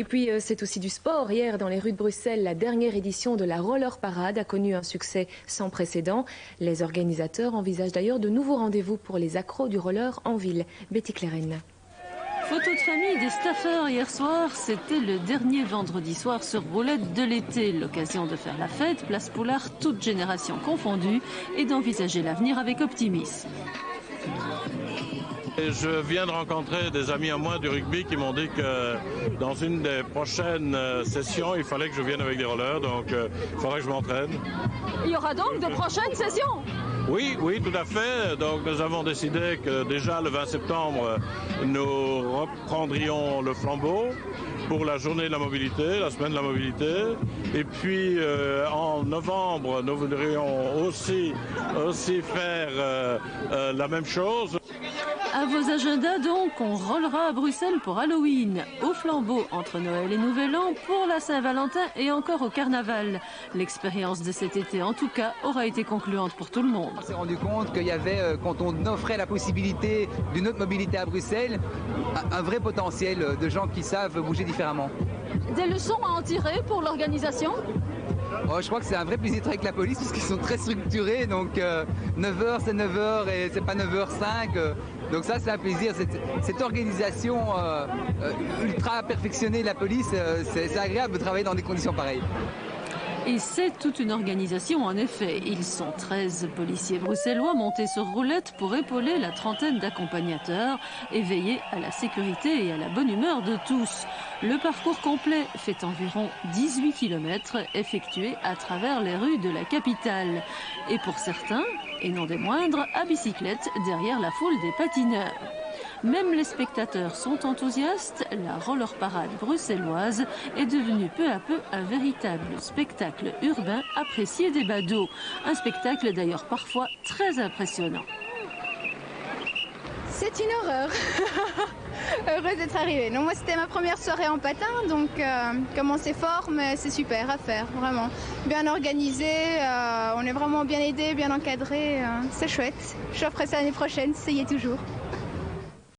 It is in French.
Et puis c'est aussi du sport. Hier, dans les rues de Bruxelles, la dernière édition de la Roller Parade a connu un succès sans précédent. Les organisateurs envisagent d'ailleurs de nouveaux rendez-vous pour les accros du roller en ville. Betty Clérène. Photo de famille des staffeurs hier soir, c'était le dernier vendredi soir sur roulette de l'été. L'occasion de faire la fête, place Poulard, toutes générations confondues, et d'envisager l'avenir avec optimisme. Je viens de rencontrer des amis à moi du rugby qui m'ont dit que dans une des prochaines sessions, il fallait que je vienne avec des rollers, donc il faudrait que je m'entraîne. Il y aura donc de prochaines sessions? Oui, tout à fait. Donc nous avons décidé que déjà le 20 septembre, nous reprendrions le flambeau pour la journée de la mobilité, la semaine de la mobilité. Et puis en novembre, nous voudrions aussi faire la même chose. À vos agendas donc, on rollera à Bruxelles pour Halloween, au flambeau entre Noël et Nouvel An, pour la Saint-Valentin et encore au Carnaval. L'expérience de cet été, en tout cas, aura été concluante pour tout le monde. On s'est rendu compte qu'il y avait, quand on offrait la possibilité d'une autre mobilité à Bruxelles, un vrai potentiel de gens qui savent bouger différemment. Des leçons à en tirer pour l'organisation? Je crois que c'est un vrai plaisir de travailler avec la police parce qu'ils sont très structurés, donc 9h c'est 9h et c'est pas 9h05. Donc ça c'est un plaisir, cette organisation ultra perfectionnée de la police, c'est agréable de travailler dans des conditions pareilles. Et c'est toute une organisation en effet. Ils sont 13 policiers bruxellois montés sur roulette pour épauler la trentaine d'accompagnateurs et veiller à la sécurité et à la bonne humeur de tous. Le parcours complet fait environ 18 km effectués à travers les rues de la capitale. Et pour certains, et non des moindres, à bicyclette derrière la foule des patineurs. Même les spectateurs sont enthousiastes, la roller parade bruxelloise est devenue peu à peu un véritable spectacle urbain apprécié des badauds. Un spectacle d'ailleurs parfois très impressionnant. C'est une horreur. Heureuse d'être arrivée. Non, moi c'était ma première soirée en patin, donc commencer fort, mais c'est super à faire, vraiment. Bien organisé, on est vraiment bien aidé, bien encadré, c'est chouette. Je ferai ça l'année prochaine, essayez toujours.